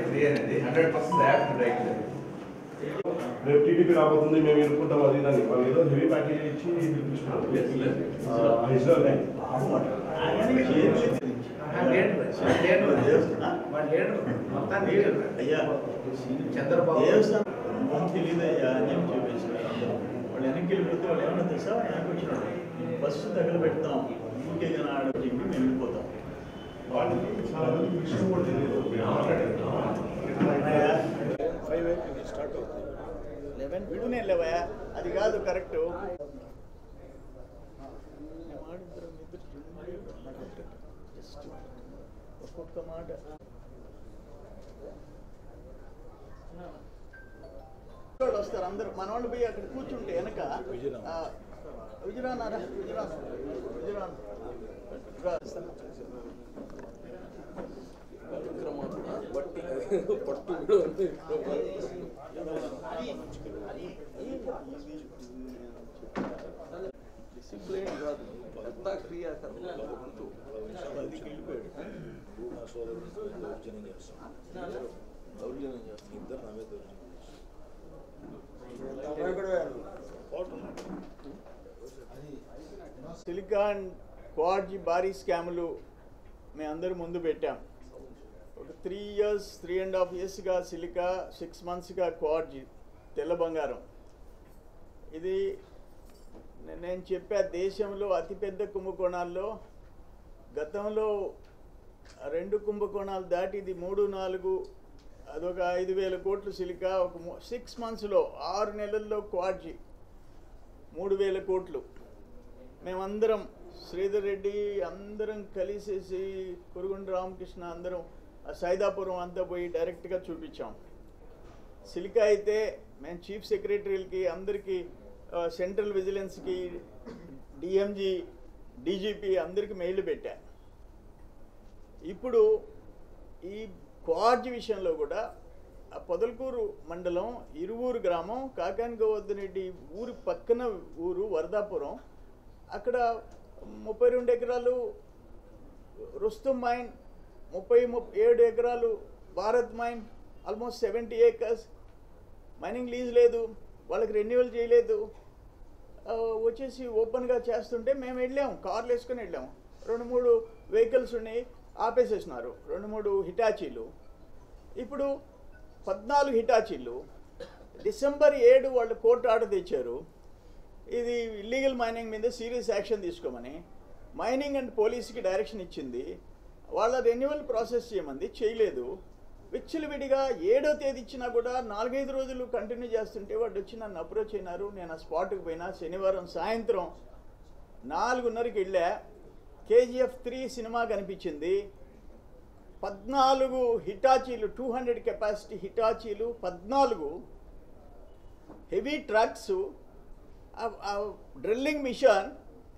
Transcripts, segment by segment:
Free అనేది 100% app right. రేపు TDP రాబోతుంది, మేము ఎన్నుకుంటాం అది దాన్ని వాళ్ళు ఏదో హెవీ ప్యాకేజ్ ఇచ్చి పిలిపిస్తున్నారు. చంద్రబాబు తెలియదయ్యా అని చెప్పి చెప్పేసారు. వాళ్ళు వెనక్కి వెళ్ళిపోతే వాళ్ళు ఏమన్నా తెలుసా, వెనక్కి వచ్చినాడు బస్సు తగలు పెడతాం ఊరికే కానీ ఆడని చెప్పి మేము వెళ్ళిపోతాం. ఫైవ్ స్టార్ట్ అవుతుంది, 11 విడునే లేవయా, అది కాదు కరెక్ట్. ఒక్కొక్క మాట వస్తారు అందరు, మన వాళ్ళు పోయి అక్కడ కూర్చుంటే వెనక విజయరానారా విజయరాన్ డిసిప్లిన్ కాదు క్రియాకరణ సిలికాన్ క్వాడ్జీ భారీ స్కాములు మేము అందరూ ముందు పెట్టాం. ఒక 3.5 yearsగా సిలికా, 6 monthsగా క్వాడ్జీ తెల్ల బంగారం. ఇది నేను చెప్పా, దేశంలో అతిపెద్ద కుంభకోణాల్లో గతంలో 2 కుంభకోణాలు దాటి ఇది 3-4, అదొక 5,000 కోట్లు సిలికా. ఒక 6 monthsలో 6 నెలల్లో క్వాడ్జీ 3,000 కోట్లు. మేమందరం శ్రీధర్ రెడ్డి అందరం కలిసేసి కురుగుండ రామకృష్ణ అందరం సైదాపురం అంతా పోయి డైరెక్ట్గా చూపించాం. సిలికా అయితే మేము చీఫ్ సెక్రటరీలకి అందరికీ, సెంట్రల్ విజిలెన్స్కి, డిఎంజీ, డీజీపీ అందరికీ మెయిల్ పెట్టా. ఇప్పుడు ఈ క్వాడ్జీ విషయంలో కూడా పొదలకూరు మండలం ఇరువూరు గ్రామం కాకానిగోవర్ధనరెడ్డి ఊరి పక్కన ఊరు వరదాపురం, అక్కడ 32 ఎకరాలు రుస్తుం మైన్, 37 ఎకరాలు Bharat mine, almost 70 acres mining lease లేదు, వాళ్ళకి రెన్యువల్ చేయలేదు. వచ్చేసి ఓపెన్గా చేస్తుంటే మేము వెళ్ళాము, కార్లు వేసుకొని వెళ్ళాము. 2-3 వెహికల్స్ ఉన్నాయి, ఆపేసేసినారు. 2-3 హిటాచీలు. ఇప్పుడు 14 హిటాచీలు. December 7 వాళ్ళు కోర్టు ఆర్డర్ తెచ్చారు, ఇది ఇల్లీగల్ మైనింగ్ మీద సీరియస్ యాక్షన్ తీసుకోమని. మైనింగ్ అండ్ పోలీస్కి డైరెక్షన్ ఇచ్చింది, వాళ్ళ రెన్యువల్ ప్రాసెస్ చేయమంది, చేయలేదు. విచ్చలవిడిగా 7వ తేదీ ఇచ్చినా కూడా 4-5 రోజులు కంటిన్యూ చేస్తుంటే వాడు వచ్చి నన్ను అప్రోచ్ అయినారు. నేను ఆ స్పాట్కి పోయినా. శనివారం సాయంత్రం 4:30కి వెళ్ళా. KGF 3 సినిమా కనిపించింది. 14 హిటాచీలు, 200 కెపాసిటీ హిటాచీలు, 14 heavy trucks, drilling machine,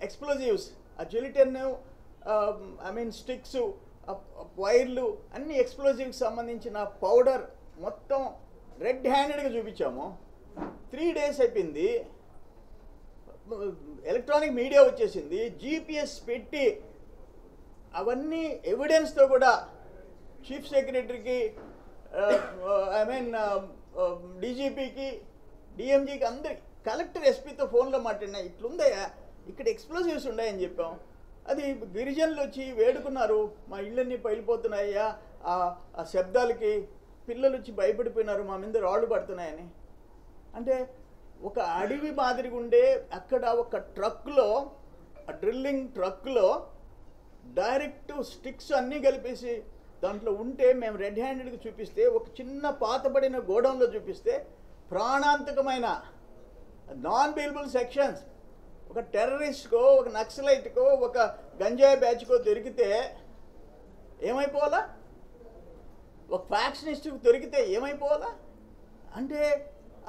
explosives, ఆ జిలిటన్, స్టిక్స్, వైర్లు, అన్ని ఎక్స్ప్లోజివ్కి సంబంధించిన పౌడర్ మొత్తం రెడ్ హ్యాండెడ్గా చూపించాము. 3 days అయిపోయింది, ఎలక్ట్రానిక్ మీడియా వచ్చేసింది, GPS పెట్టి అవన్నీ ఎవిడెన్స్తో కూడా చీఫ్ సెక్రటరీకి, డీజీపీకి, డిఎంజీకి, అందరికి, కలెక్టర్, ఎస్పీతో ఫోన్లో మాట్లాడినా. ఇట్లుందయ్యా, ఇక్కడ ఎక్స్ప్లోజివ్స్ ఉన్నాయని చెప్పాం. అది గిరిజనులు వచ్చి వేడుకున్నారు, మా ఇళ్ళన్నీ పైలిపోతున్నాయ్యా, ఆ శబ్దాలకి పిల్లలు వచ్చి భయపడిపోయినారు, మా మీద రాళ్ళు పడుతున్నాయని. అంటే ఒక అడవి మాదిరిగా ఉండే అక్కడ ఒక ట్రక్లో, ఆ డ్రిల్లింగ్ ట్రక్లో డైరెక్ట్ స్టిక్స్ అన్నీ కలిపేసి దాంట్లో ఉంటే మేము రెడ్ హ్యాండెడ్గా చూపిస్తే, ఒక చిన్న పాతబడిన గోడౌన్లో చూపిస్తే ప్రాణాంతకమైన నాన్ బెయిలబుల్ సెక్షన్స్ ఒక టెర్రరిస్ట్కో, ఒక నక్సలైట్కో, ఒక గంజాయి బ్యాచ్కో దొరికితే ఏమైపోవాలా, ఒక ఫ్యాక్షనిస్ట్కి దొరికితే ఏమైపోవాలా? అంటే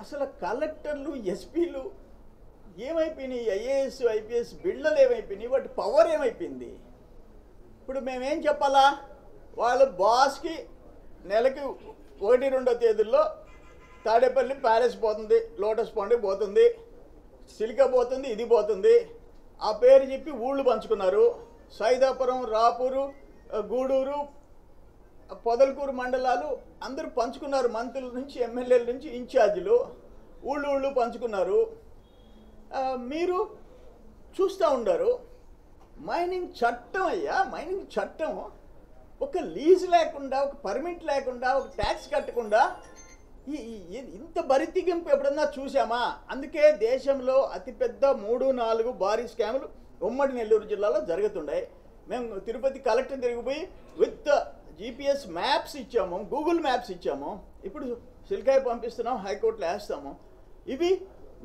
అసలు కలెక్టర్లు, ఎస్పీలు ఏమైపోయినాయి? ఐఏఎస్, ఐపీఎస్ బిళ్ళలు ఏమైపోయినాయి? వాటి పవర్ ఏమైపోయింది? ఇప్పుడు మేమేం చెప్పాలా? వాళ్ళ బాస్కి నెలకి 1-2 తేదీల్లో తాడేపల్లి ప్యాలెస్ పోతుంది, లోటస్ పాండ్కి పోతుంది, సిలికా పోతుంది, ఇది పోతుంది, ఆ పేరు చెప్పి ఊళ్ళు పంచుకున్నారు. సైదాపురం, రాపూరు, గూడూరు, పొదలకూరు మండలాలు అందరూ పంచుకున్నారు, మంత్రుల నుంచి ఎమ్మెల్యేల నుంచి ఇన్ఛార్జీలు ఊళ్ళు పంచుకున్నారు. మీరు చూస్తూ ఉండారు. మైనింగ్ చట్టం అయ్యా, మైనింగ్ చట్టం ఒక లీజ్ లేకుండా, ఒక పర్మిట్ లేకుండా, ఒక ట్యాక్స్ కట్టకుండా ఇంత బరితిగింపు ఎప్పుడన్నా చూసామా? అందుకే దేశంలో అతిపెద్ద 3-4 భారీ స్కాములు ఉమ్మడి నెల్లూరు జిల్లాలో జరుగుతున్నాయి. మేము తిరుపతి కలెక్టర్ తిరిగిపోయి విత్ GPS మ్యాప్స్ ఇచ్చాము, గూగుల్ మ్యాప్స్ ఇచ్చాము. ఇప్పుడు సిల్కాయ పంపిస్తున్నాం, హైకోర్టులో వేస్తాము. ఇవి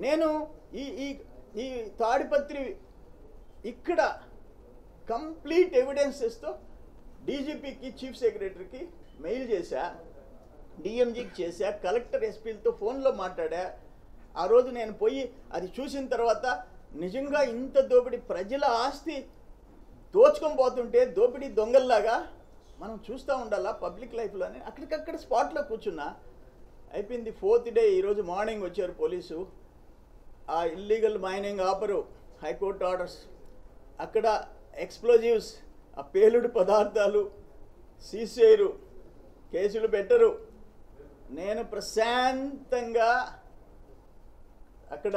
నేను ఈ తాడిపత్రి ఇక్కడ కంప్లీట్ ఎవిడెన్సెస్తో డీజీపీకి, చీఫ్ సెక్రటరీకి మెయిల్ చేశా, డిఎంజీకి చేశా, కలెక్టర్ ఎస్పీలతో ఫోన్లో మాట్లాడా. ఆ రోజు నేను పోయి అది చూసిన తర్వాత నిజంగా ఇంత దోపిడీ, ప్రజల ఆస్తి దోచుకొని పోతుంటే దోపిడీ దొంగల్లాగా మనం చూస్తూ ఉండాలా పబ్లిక్ లైఫ్లోనే. అక్కడికక్కడ స్పాట్లో కూర్చున్నా. అయిపోయింది 4th డే. ఈరోజు మార్నింగ్ వచ్చారు పోలీసు. ఆ ఇల్లీగల్ మైనింగ్ ఆపరు, హైకోర్టు ఆర్డర్స్, అక్కడ ఎక్స్ప్లోజివ్స్, ఆ పేలుడు పదార్థాలు సీజ్ చేయరు, కేసులు పెట్టరు. నేను ప్రశాంతంగా అక్కడ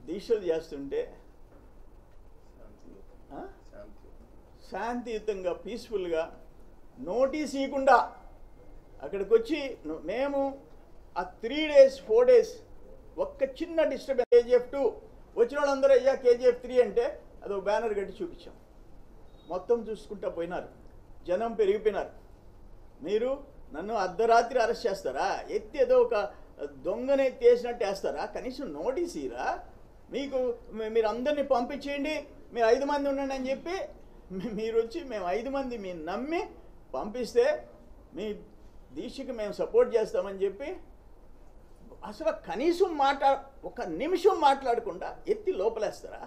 దీక్షలు చేస్తుంటే శాంతియుతంగా, పీస్ఫుల్గా, నోటీస్ ఇవ్వకుండా అక్కడికి వచ్చి మేము ఆ 3 days 4 days ఒక్క చిన్న డిస్టర్బెన్స్. KGF 2 వచ్చిన వాళ్ళందరూ అయ్యా KGF 3 అంటే అదొక బ్యానర్ కట్టి చూపించాం. మొత్తం చూసుకుంటా పోయినారు, జనం పెరిగిపోయినారు. మీరు నన్ను అర్ధరాత్రి అరెస్ట్ చేస్తారా? ఎత్తి ఏదో ఒక దొంగని ఎత్తేసినట్టు వేస్తారా? కనీసం నోటీస్ ఇరా? మీరు అందరినీ పంపించేయండి, మీరు 5 మంది ఉండండి అని చెప్పి మీరు వచ్చి మేము 5 మంది మీరు నమ్మి పంపిస్తే మీ దీక్షకి మేము సపోర్ట్ చేస్తామని చెప్పి అసలు కనీసం ఒక నిమిషం మాట్లాడకుండా ఎత్తి లోపలేస్తారా?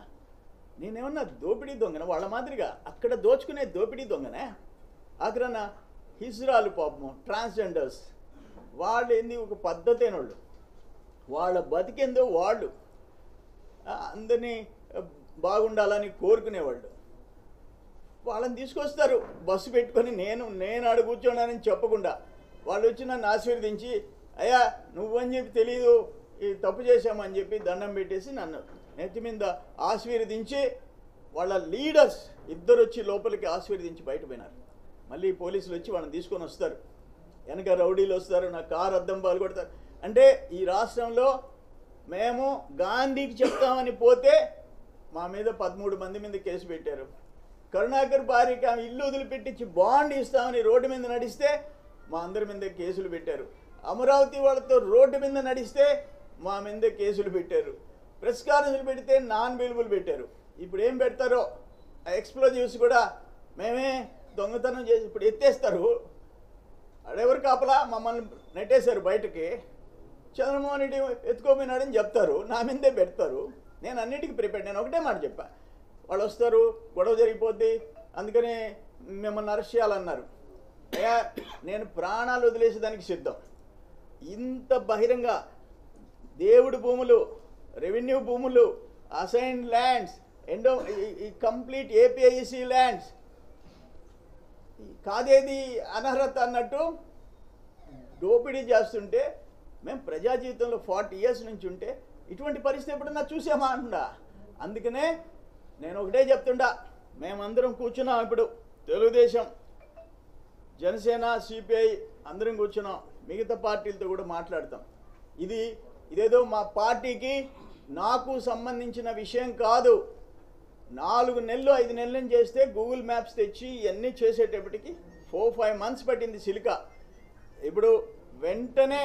నేనేమన్నా దోపిడీ దొంగన? వాళ్ళ మాదిరిగా అక్కడ దోచుకునే దోపిడీ దొంగనే. ఆఖరణ హిజ్రాలు పాపము, ట్రాన్స్జెండర్స్, వాళ్ళు ఏంది ఒక పద్ధతైన వాళ్ళు, వాళ్ళ బతికేందో వాళ్ళు అందరినీ బాగుండాలని కోరుకునేవాళ్ళు. వాళ్ళని తీసుకొస్తారు బస్సు పెట్టుకొని, నేను ఆడ కూర్చోన్నానని చెప్పకుండా వాళ్ళు వచ్చి నన్ను ఆశీర్వదించి, అయ్యా నువ్వని చెప్పి తెలీదు, ఈ తప్పు చేశామని చెప్పి దండం పెట్టేసి నన్ను నెత్తి మీద ఆశీర్వదించి, వాళ్ళ లీడర్స్ ఇద్దరు వచ్చి లోపలికి ఆశీర్వదించి బయటపోయినారు. మళ్ళీ పోలీసులు వచ్చి వాళ్ళని తీసుకొని వస్తారు, వెనక రౌడీలు వస్తారు, నా కారు అద్దం పాల్గొడతారు. అంటే ఈ రాష్ట్రంలో మేము గాంధీకి చెప్తామని పోతే మా మీద 13 మంది మీద కేసు పెట్టారు. కరుణాకర్ భార్యకి ఆమె ఇల్లు వదిలిపెట్టించి బాండ్ ఇస్తామని రోడ్డు మీద నడిస్తే మా అందరి మీద కేసులు పెట్టారు. అమరావతి వాళ్ళతో రోడ్డు మీద నడిస్తే మా మీద కేసులు పెట్టారు. ప్రెస్ కాన్ఫరెన్స్లు పెడితే నాన్ అవైలబుల్ పెట్టారు. ఇప్పుడు ఏం పెడతారో ఆ ఎక్స్ప్లోజివ్స్ కూడా మేమే దొంగతనం చేసి ఇప్పుడు ఎత్తేస్తారు. అడెవరు కాపలా మమ్మల్ని నెట్టేశారు బయటకి, చంద్రమోహన్ రెడ్డి ఎత్తుకోపోయినాడని చెప్తారు, నా మీదే పెడతారు. నేను అన్నిటికీ ప్రిపేర్. నేను ఒకటే మాట చెప్పా, వాళ్ళు వస్తారు, గొడవ జరిగిపోద్ది, అందుకని మిమ్మల్ని అరెస్ట్ చేయాలన్నారు. అయ్యా నేను ప్రాణాలు వదిలేసేదానికి సిద్ధం. ఇంత బహిరంగ దేవుడి భూములు, రెవెన్యూ భూములు, assigned lands, complete APIIC lands, కాదేది అనర్హత అన్నట్టు దోపిడీ చేస్తుంటే మేము ప్రజా జీవితంలో 40 years నుంచి ఉంటే ఇటువంటి పరిస్థితి ఎప్పుడన్నా చూసామా అంటున్నా. అందుకనే నేను ఒకటే చెప్తుండా, మేమందరం కూర్చున్నాం, ఇప్పుడు తెలుగుదేశం, జనసేన, సిపిఐ అందరం కూర్చున్నాం, మిగతా పార్టీలతో కూడా మాట్లాడతాం. ఇదేదో మా పార్టీకి నాకు సంబంధించిన విషయం కాదు. 4 నెలలు 5 నెలలు చేస్తే గూగుల్ మ్యాప్స్ తెచ్చి ఇవన్నీ చేసేటప్పటికి 4-5 months పట్టింది సిలికా. ఇప్పుడు వెంటనే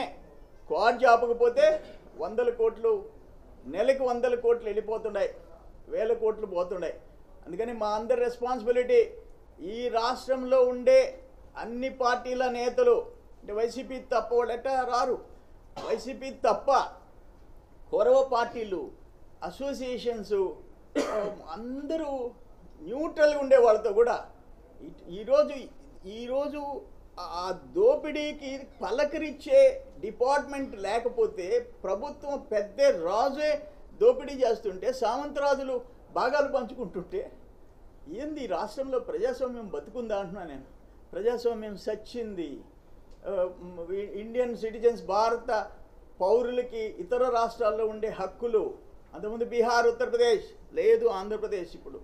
క్వాడ్ ఆపకపోతే 100 కోట్లు, నెలకు 100 కోట్లు వెళ్ళిపోతున్నాయి, 1000 కోట్లు పోతున్నాయి. అందుకని మా అందరి రెస్పాన్సిబిలిటీ, ఈ రాష్ట్రంలో ఉండే అన్ని పార్టీల నేతలు, అంటే వైసీపీ తప్ప, వాళ్ళట రారు, వైసీపీ తప్ప కొరవ పార్టీలు, అసోసియేషన్స్ అందరూ న్యూట్రల్గా ఉండే వాళ్ళతో కూడా ఈరోజు ఆ దోపిడీకి పలకరించే డిపార్ట్మెంట్ లేకపోతే, ప్రభుత్వం పెద్ద రాజే దోపిడీ చేస్తుంటే, సామంతరాజులు భాగాలు పంచుకుంటుంటే ఏంది రాష్ట్రంలో ప్రజాస్వామ్యం బతుకుందా అంటున్నా నేను. ప్రజాస్వామ్యం సచ్చింది. ఇండియన్ సిటిజన్స్, భారత పౌరులకి ఇతర రాష్ట్రాల్లో ఉండే హక్కులు, అంతకుముందు బీహార్, ఉత్తరప్రదేశ్ లేదు, ఆంధ్రప్రదేశ్ ఇప్పుడు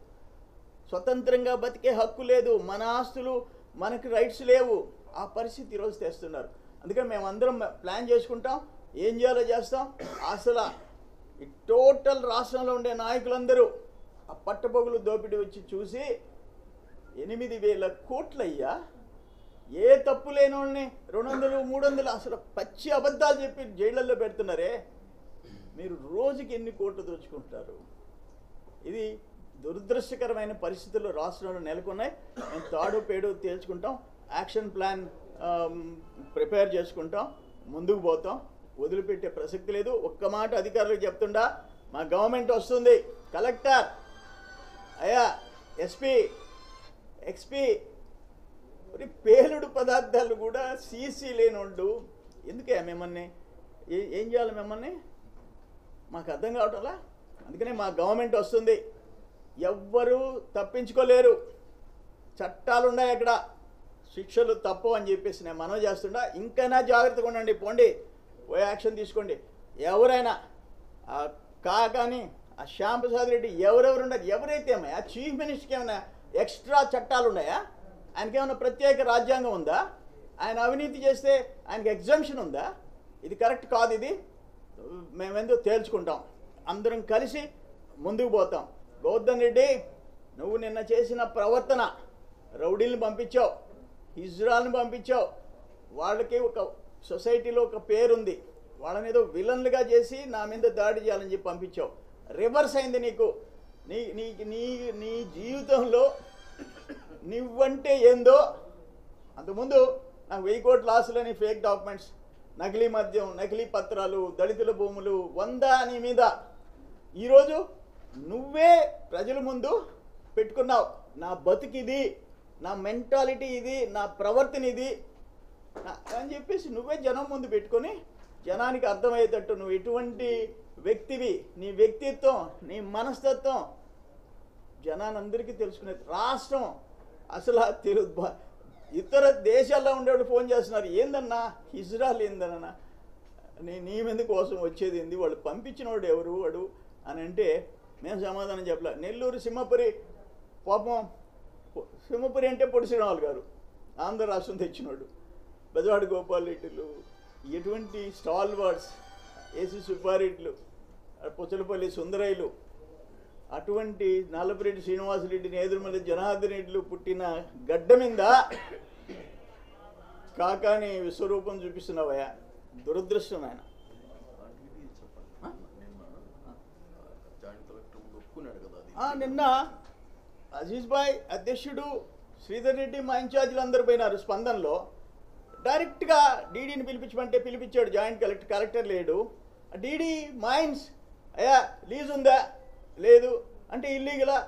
స్వతంత్రంగా బతికే హక్కు లేదు, మన ఆస్తులు మనకి రైట్స్ లేవు. ఆ పరిస్థితి ఈరోజు తెస్తున్నారు. అందుకని మేమందరం ప్లాన్ చేసుకుంటాం, ఏం చేయాలో చేస్తాం. అసలు ఈ టోటల్ రాష్ట్రంలో ఉండే నాయకులందరూ ఆ పట్టపొగులు దోపిడీ వచ్చి చూసి 8,000 కోట్లయ్యా, ఏ తప్పు లేని వాళ్ళని 200, 300 అసలు పచ్చి అబద్ధాలు చెప్పి జైళ్ళల్లో పెడుతున్నారే. మీరు రోజుకి ఎన్ని కోట్లు దోచుకుంటారు? ఇది దురదృష్టకరమైన పరిస్థితులు రాష్ట్రంలో నెలకొన్నాయి. మేము తాడు పేడు తేల్చుకుంటాం, యాక్షన్ ప్లాన్ ప్రిపేర్ చేసుకుంటాం, ముందుకు పోతాం, వదిలిపెట్టే ప్రసక్తి లేదు. ఒక్క మాట అధికారులకు చెప్తుండా, మా గవర్నమెంట్ వస్తుంది, కలెక్టర్ అయ్యా, ఎస్పీ, ఎక్స్పీ, పేలుడు పదార్థాలు కూడా సీసీ లేనోళ్ళు ఎందుకే మిమ్మల్ని ఏం చేయాలి? మిమ్మల్ని మాకు అర్థం కావటంలా. అందుకనే మా గవర్నమెంట్ వస్తుంది, ఎవ్వరూ తప్పించుకోలేరు, చట్టాలు ఉన్నాయి అక్కడ, శిక్షలు తప్పు అని చెప్పేసి నేను మనవి చేస్తుండా. ఇంకైనా జాగ్రత్తగా ఉండండి, పోండి, పోయి యాక్షన్ తీసుకోండి. ఎవరైనా కానీ ఆ శ్యాంప్రసాద్ రెడ్డి ఎవరెవరు ఉండదు, ఎవరైతే ఏమయ్యా, చీఫ్ మినిస్టర్కి ఏమైనా ఎక్స్ట్రా చట్టాలు ఉన్నాయా? ఆయనకి ఏమైనా ప్రత్యేక రాజ్యాంగం ఉందా? ఆయన అవినీతి చేస్తే ఆయనకి ఎగ్జంప్షన్ ఉందా? ఇది కరెక్ట్ కాదు. ఇది మేమెందుకు తేల్చుకుంటాం, అందరం కలిసి ముందుకు పోతాం. గౌతమ్ రెడ్డి, నువ్వు నిన్న చేసిన ప్రవర్తన, రౌడీలను పంపించావు, హిజ్రాల్ని పంపించావు, వాళ్ళకి ఒక సొసైటీలో ఒక పేరుంది, వాళ్ళని ఏదో విలన్లుగా చేసి నా మీద దాడి చేయాలని చెప్పి పంపించావు. రివర్స్ అయింది నీకు. నీ నీ నీ నీ జీవితంలో నువ్వంటే ఏందో. అంతకుముందు నాకు 1000 కోట్ల ఆస్తులని, ఫేక్ డాక్యుమెంట్స్, నకిలీ మద్యం, నకిలీ పత్రాలు, దళితుల భూములు 100 నీ మీద. ఈరోజు నువ్వే ప్రజల ముందు పెట్టుకున్నావు, నా బతుకిది, నా మెంటాలిటీ ఇది, నా ప్రవర్తన ఇది అని చెప్పేసి నువ్వే జనం ముందు పెట్టుకొని జనానికి అర్థమయ్యేటట్టు నువ్వు ఎటువంటి వ్యక్తివి, నీ వ్యక్తిత్వం, నీ మనస్తత్వం జనానందరికీ తెలుసుకునే రాష్ట్రం. అసలు ఇతర దేశాల్లో ఉండేవాళ్ళు ఫోన్ చేస్తున్నారు, ఏందన్నా ఇజ్రాయల్ ఏందన్నా, నీ మీద కోసం వచ్చేది ఏంది, వాళ్ళు పంపించిన వాడు ఎవరు వాడు అని అంటే మేము సమాధానం చెప్పలే. నెల్లూరు సింహపురి, పాపం సింహపురి అంటే పొడి శ్రీరాములు గారు, ఆంధ్ర రాష్ట్రం తెచ్చినవాడు, బెజవాడ గోపాల్ రెడ్డిలు, ఎటువంటి స్టాల్ వర్డ్స్, ఏసీ సుబ్బారెడ్డిలు, పుచ్చలపల్లి సుందరయ్యలు, అటువంటి నల్లపురెడ్డి శ్రీనివాసరెడ్డి, నేదురుమల్లి జనార్దన్ రెడ్డిలు పుట్టిన గడ్డ మీద కాకాని విశ్వరూపం చూపిస్తున్నావయ్యా. దురదృష్టం ఆయన. నిన్న అజీజ్ భాయ్ అధ్యక్షుడు శ్రీధర్ రెడ్డి, మా ఇన్ఛార్జీలు అందరూ పోయినారు స్పందనలో. డైరెక్ట్గా డీడీని పిలిపించమంటే పిలిపించాడు, జాయింట్ కలెక్టర్ లేడు. డీడీ మైన్స్ అయ్యా లీజ్ ఉందా? లేదు అంటే ఇల్లీగలా?